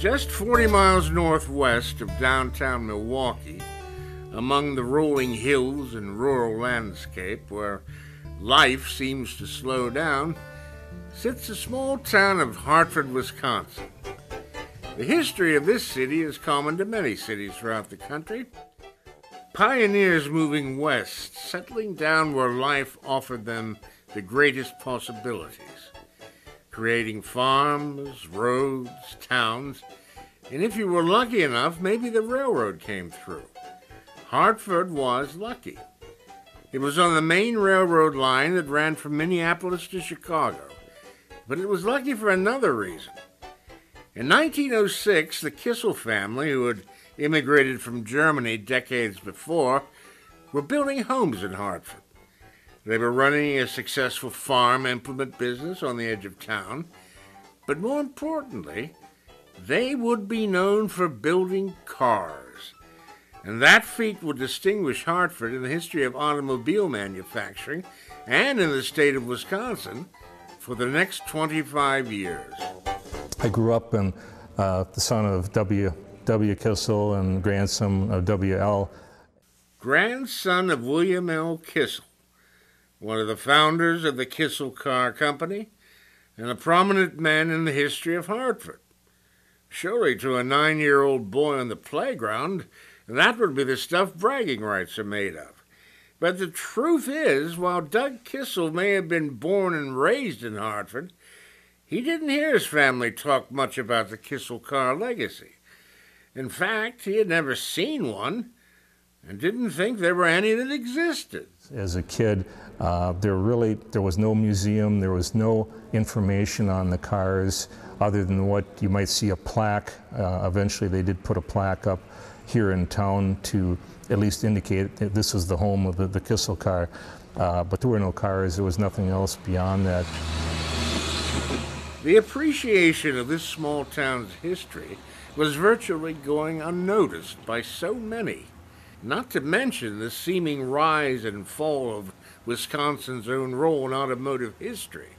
Just 40 miles northwest of downtown Milwaukee, among the rolling hills and rural landscape where life seems to slow down, sits the small town of Hartford, Wisconsin. The history of this city is common to many cities throughout the country. Pioneers moving west, settling down where life offered them the greatest possibilities, creating farms, roads, towns, and if you were lucky enough, maybe the railroad came through. Hartford was lucky. It was on the main railroad line that ran from Minneapolis to Chicago, but it was lucky for another reason. In 1906, the Kissel family, who had immigrated from Germany decades before, were building homes in Hartford. They were running a successful farm implement business on the edge of town, but more importantly, they would be known for building cars. And that feat would distinguish Hartford in the history of automobile manufacturing and in the state of Wisconsin for the next 25 years. I grew up in the son of W. Kissel and grandson of W.L. Grandson of William L. Kissel, one of the founders of the Kissel Car Company and a prominent man in the history of Hartford. Surely to a 9-year-old boy on the playground, that would be the stuff bragging rights are made of. But the truth is, while Doug Kissel may have been born and raised in Hartford, he didn't hear his family talk much about the Kissel car legacy. In fact, he had never seen one and didn't think there were any that existed. As a kid, there was no museum, there was no information on the cars other than what you might see a plaque. Eventually they did put a plaque up here in town to at least indicate that this was the home of the Kissel car. But there were no cars, there was nothing else beyond that. The appreciation of this small town's history was virtually going unnoticed by so many, not to mention the seeming rise and fall of Wisconsin's own role in automotive history.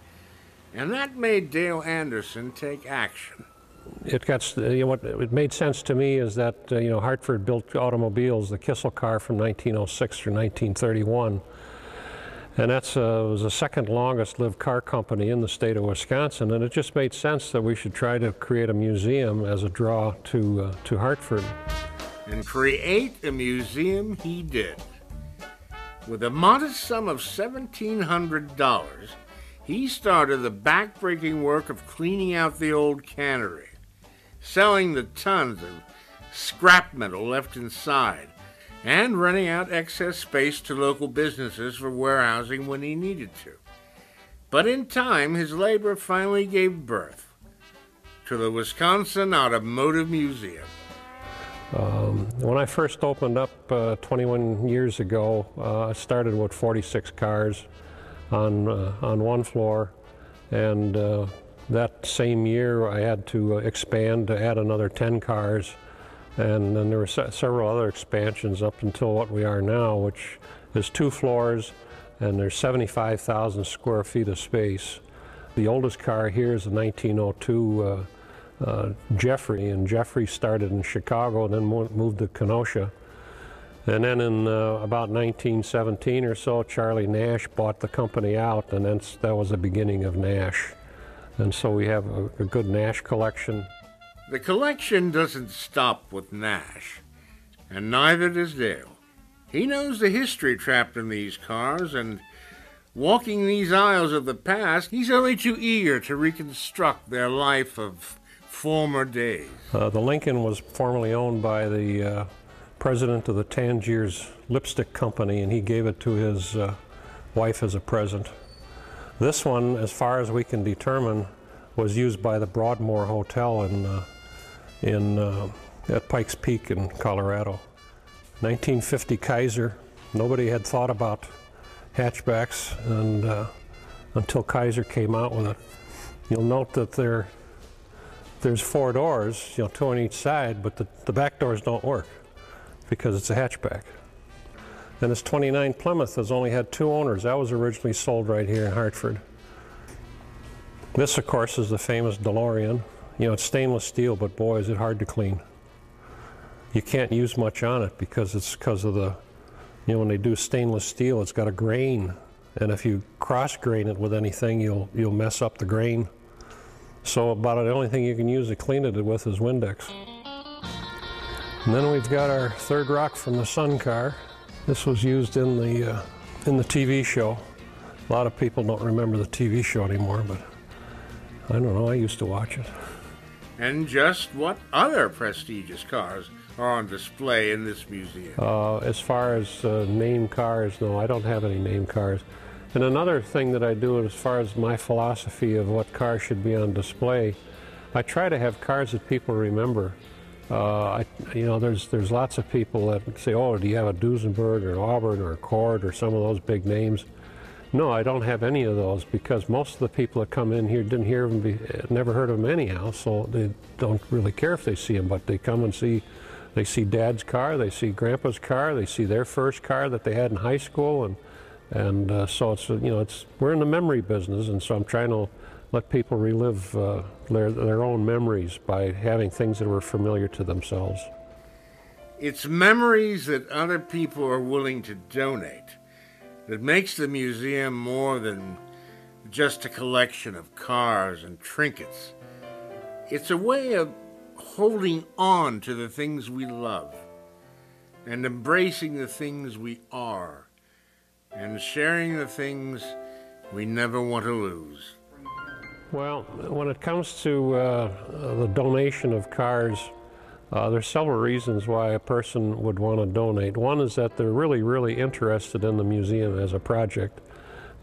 And that made Dale Anderson take action. What made sense to me is that Hartford built automobiles, the Kissel car from 1906 through 1931. And that was the second longest lived car company in the state of Wisconsin, and it just made sense that we should try to create a museum as a draw to Hartford. And create a museum he did. With a modest sum of $1,700, he started the back-breaking work of cleaning out the old cannery, selling the tons of scrap metal left inside, and renting out excess space to local businesses for warehousing when he needed to. But in time, his labor finally gave birth to the Wisconsin Automotive Museum. When I first opened up 21 years ago, I started with 46 cars on one floor, and that same year I had to expand to add another 10 cars. And then there were several other expansions up until what we are now, which is 2 floors, and there's 75,000 square feet of space. The oldest car here is a 1902 Jeffrey, and Jeffrey started in Chicago and then moved to Kenosha. And then in about 1917 or so, Charlie Nash bought the company out, and that was the beginning of Nash. And so we have a good Nash collection. The collection doesn't stop with Nash, and neither does Dale. He knows the history trapped in these cars, and walking these aisles of the past, he's only too eager to reconstruct their life of former days. The Lincoln was formerly owned by the president of the Tangiers Lipstick Company, and he gave it to his wife as a present. This one, as far as we can determine, was used by the Broadmoor Hotel at Pikes Peak in Colorado. 1950 Kaiser. Nobody had thought about hatchbacks until Kaiser came out with it. You'll note that there's 4 doors, 2 on each side, but the back doors don't work because it's a hatchback. And this 29 Plymouth has only had 2 owners. That was originally sold right here in Hartford. This, of course, is the famous DeLorean. You know, it's stainless steel, but boy, is it hard to clean. You can't use much on it because of the, you know, when they do stainless steel, it's got a grain, and if you cross grain it with anything, you'll mess up the grain. So about the only thing you can use to clean it with is Windex. And then we've got our third rock from the Sun car. This was used in the TV show. A lot of people don't remember the TV show anymore, but I don't know, I used to watch it. And just what other prestigious cars are on display in this museum? As far as name cars, no, I don't have any name cars. And another thing that I do as far as my philosophy of what cars should be on display, I try to have cars that people remember. You know, there's lots of people that say, oh, do you have a Duesenberg or an Auburn or a Cord or some of those big names? No, I don't have any of those because most of the people that come in here didn't hear them, never heard of them anyhow, so they don't really care if they see them, but they come and see, they see Dad's car, they see Grandpa's car, they see their first car that they had in high school, and so it's, you know, we're in the memory business, and so I'm trying to let people relive their own memories by having things that were familiar to themselves. It's memories that other people are willing to donate that makes the museum more than just a collection of cars and trinkets. It's a way of holding on to the things we love and embracing the things we are and sharing the things we never want to lose. Well, when it comes to the donation of cars, there's several reasons why a person would want to donate. One is that they're really, really interested in the museum as a project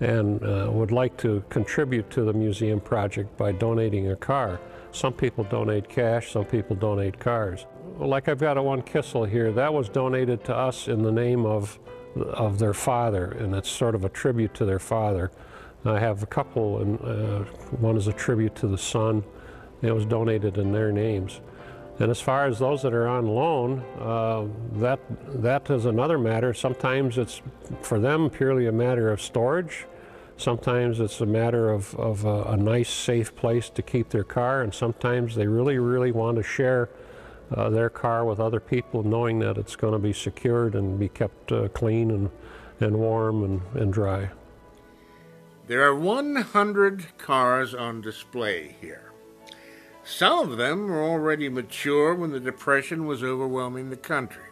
and would like to contribute to the museum project by donating a car. Some people donate cash, some people donate cars. Like I've got a one Kissel here, that was donated to us in the name of their father, and it's sort of a tribute to their father. I have a couple, and one is a tribute to the son. It was donated in their names. And as far as those that are on loan, that is another matter. Sometimes it's, for them, purely a matter of storage. Sometimes it's a matter of a nice, safe place to keep their car, and sometimes they really, really want to share their car with other people, knowing that it's going to be secured and be kept clean and warm and dry. There are 100 cars on display here. Some of them were already mature when the Depression was overwhelming the country.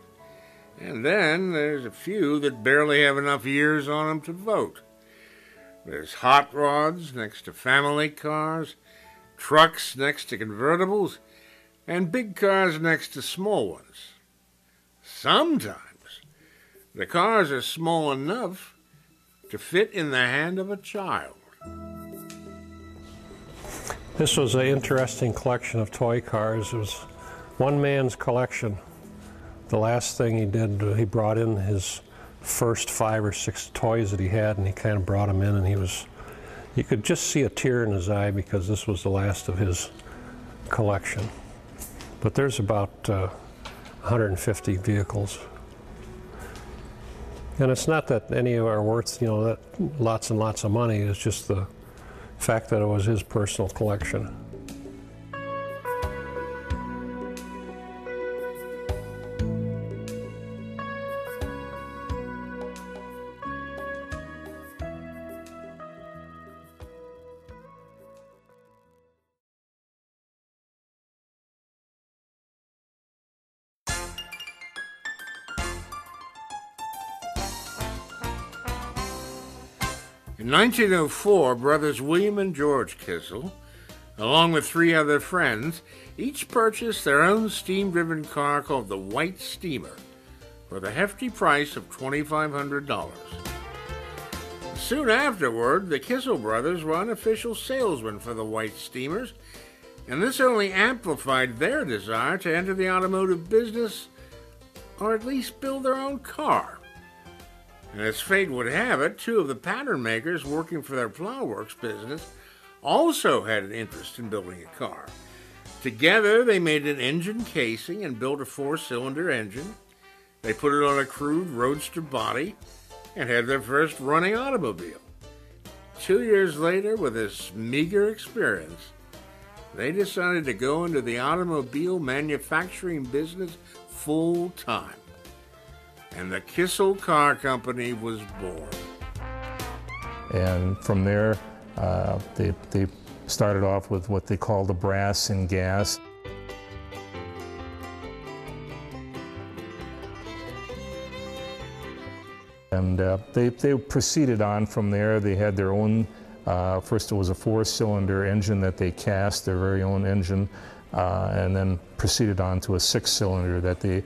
And then there's a few that barely have enough years on them to vote. There's hot rods next to family cars, trucks next to convertibles, and big cars next to small ones. Sometimes the cars are small enough to fit in the hand of a child. This was an interesting collection of toy cars. It was one man's collection. The last thing he did, he brought in his first 5 or 6 toys that he had, and he kind of brought them in, and you could just see a tear in his eye because this was the last of his collection. But there's about 150 vehicles. And it's not that any of are worth, you know, that lots and lots of money. It's just the fact that it was his personal collection. In 1904, brothers William and George Kissel, along with 3 other friends, each purchased their own steam-driven car called the White Steamer for the hefty price of $2,500. Soon afterward, the Kissel brothers were unofficial salesmen for the White Steamers, and this only amplified their desire to enter the automotive business, or at least build their own car. And as fate would have it, 2 of the pattern makers working for their Plowworks business also had an interest in building a car. Together, they made an engine casing and built a 4-cylinder engine. They put it on a crude roadster body and had their first running automobile. 2 years later, with this meager experience, they decided to go into the automobile manufacturing business full time. And the Kissel Car Company was born. And from there, they started off with what they called the brass and gas. And they proceeded on from there. They had their own, first it was a 4-cylinder engine that they cast, their very own engine, and then proceeded on to a 6-cylinder that they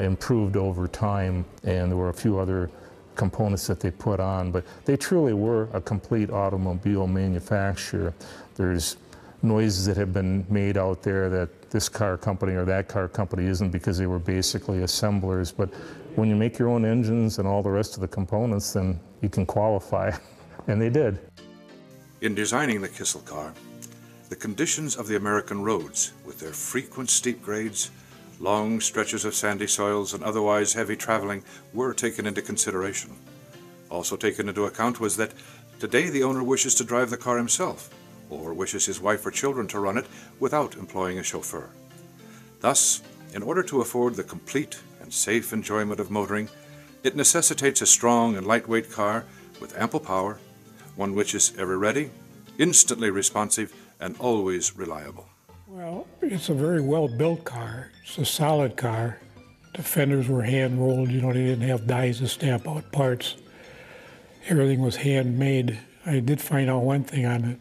improved over time, and there were a few other components that they put on, but they truly were a complete automobile manufacturer. There's noises that have been made out there that this car company or that car company isn't, because they were basically assemblers, but when you make your own engines and all the rest of the components, then you can qualify, and they did. In designing the Kissel car, the conditions of the American roads, with their frequent steep grades, long stretches of sandy soils, and otherwise heavy traveling, were taken into consideration. Also taken into account was that today the owner wishes to drive the car himself, or wishes his wife or children to run it without employing a chauffeur. Thus, in order to afford the complete and safe enjoyment of motoring, it necessitates a strong and lightweight car with ample power, one which is ever ready, instantly responsive, and always reliable. Well, it's a very well-built car. It's a solid car. The fenders were hand-rolled. You know, they didn't have dies to stamp out parts. Everything was handmade. I did find out one thing on it.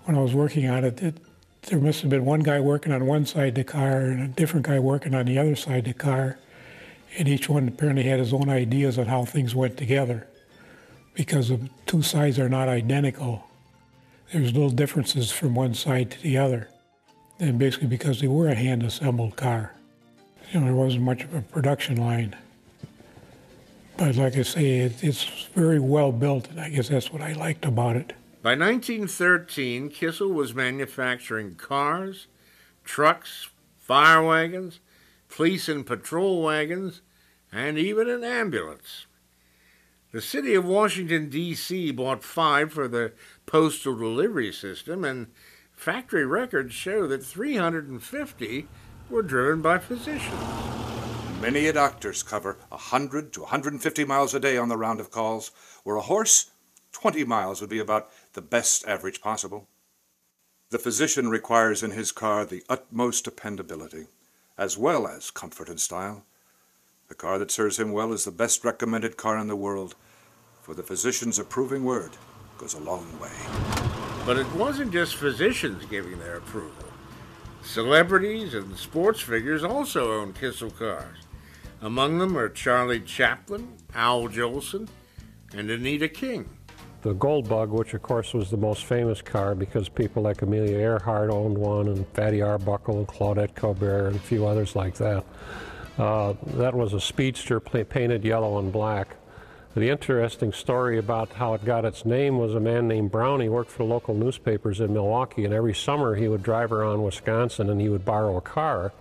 When I was working on it, there must have been one guy working on one side of the car and a different guy working on the other side of the car. And each one apparently had his own ideas on how things went together, because the two sides are not identical. There's little differences from one side to the other. And basically because they were a hand-assembled car. You know, there wasn't much of a production line. But like I say, it's very well built, and I guess that's what I liked about it. By 1913, Kissel was manufacturing cars, trucks, fire wagons, police and patrol wagons, and even an ambulance. The city of Washington, D.C. bought 5 for the postal delivery system, and factory records show that 350 were driven by physicians. Many doctors cover 100 to 150 miles a day on the round of calls, where a horse, 20 miles would be about the best average possible. The physician requires in his car the utmost dependability, as well as comfort and style. The car that serves him well is the best recommended car in the world, for the physician's approving word goes a long way. But it wasn't just physicians giving their approval. Celebrities and sports figures also owned Kissel cars. Among them are Charlie Chaplin, Al Jolson, and Anita King. The Gold Bug, which of course was the most famous car because people like Amelia Earhart owned one, and Fatty Arbuckle and Claudette Colbert and a few others like that. That was a speedster painted yellow and black. The interesting story about how it got its name was a man named Brown. He worked for local newspapers in Milwaukee, and every summer he would drive around Wisconsin and he would borrow a car.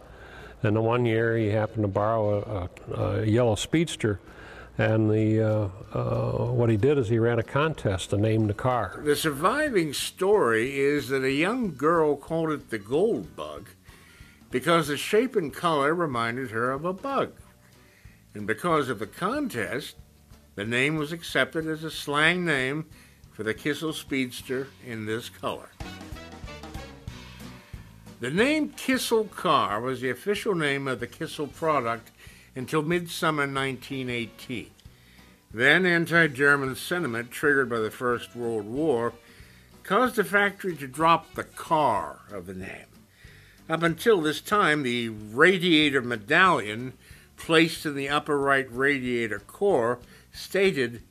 And the one year he happened to borrow a yellow speedster, and what he did is he ran a contest to name the car. The surviving story is that a young girl called it the Gold Bug because the shape and color reminded her of a bug. And because of the contest, the name was accepted as a slang name for the Kissel Speedster in this color. The name Kissel Car was the official name of the Kissel product until midsummer 1918. Then anti-German sentiment, triggered by the First World War, caused the factory to drop the car of the name. Up until this time, the radiator medallion placed in the upper right radiator core stated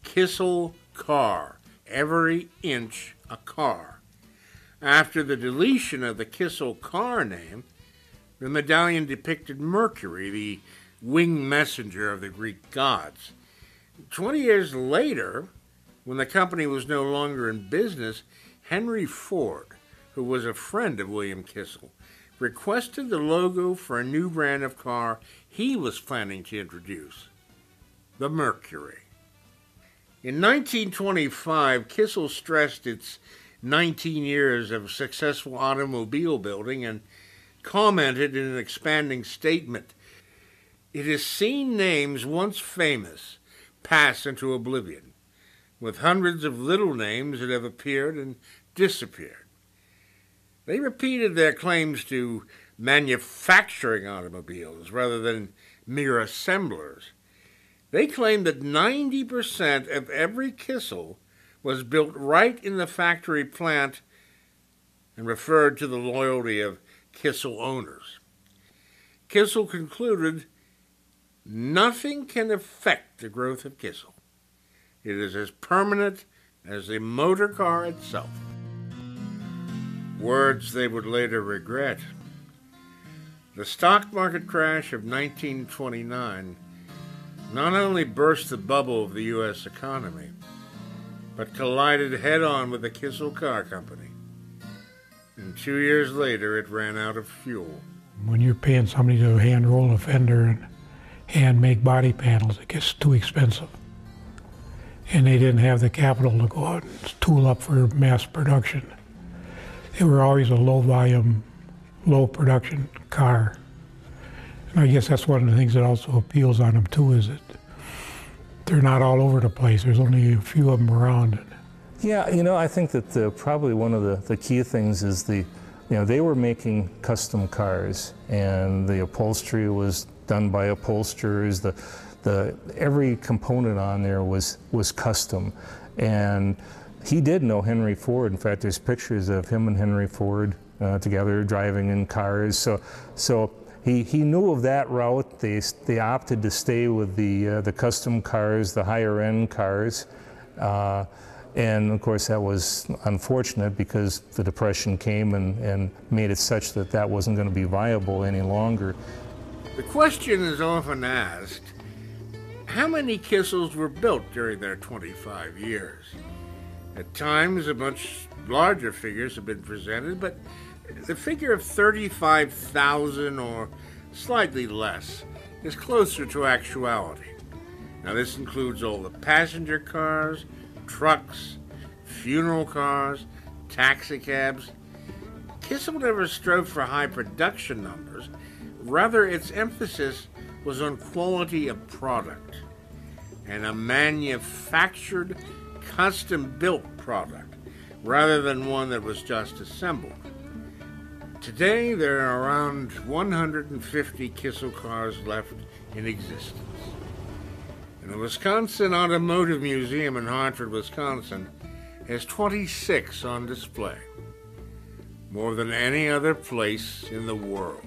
Kissel Car, every inch a car. After the deletion of the Kissel Car name, the medallion depicted Mercury, the winged messenger of the Greek gods. 20 years later, when the company was no longer in business, Henry Ford, who was a friend of William Kissel, requested the logo for a new brand of car he was planning to introduce, the Mercury. In 1925, Kissel stressed its 19 years of successful automobile building and commented in an expanding statement, "It has seen names once famous pass into oblivion, with hundreds of little names that have appeared and disappeared." They repeated their claims to manufacturing automobiles rather than mere assemblers. They claimed that 90% of every Kissel was built right in the factory plant and referred to the loyalty of Kissel owners. Kissel concluded, "Nothing can affect the growth of Kissel. It is as permanent as the motor car itself." Words they would later regret. The stock market crash of 1929 not only burst the bubble of the U.S. economy, but collided head-on with the Kissel Car Company. And 2 years later, it ran out of fuel. When you're paying somebody to hand roll a fender and hand make body panels, it gets too expensive. And they didn't have the capital to go out and tool up for mass production. They were always a low volume, low production car. And I guess that's one of the things that also appeals on them too, is that they're not all over the place. There's only a few of them around. Yeah, I think that probably one of the key things is they were making custom cars, and the upholstery was done by upholsterers. Every component on there was custom, and he did know Henry Ford. In fact, there's pictures of him and Henry Ford together driving in cars. So he knew of that route. They opted to stay with the custom cars, the higher end cars. And of course that was unfortunate because the Depression came and made it such that that wasn't going to be viable any longer. The question is often asked, how many Kissels were built during their 25 years? At times, a much larger figures have been presented, but the figure of 35,000 or slightly less is closer to actuality. Now, this includes all the passenger cars, trucks, funeral cars, taxicabs. Kissel never strove for high production numbers. Rather, its emphasis was on quality of product and a manufactured, custom-built product, rather than one that was just assembled. Today, there are around 150 Kissel cars left in existence. And the Wisconsin Automotive Museum in Hartford, Wisconsin, has 26 on display, more than any other place in the world.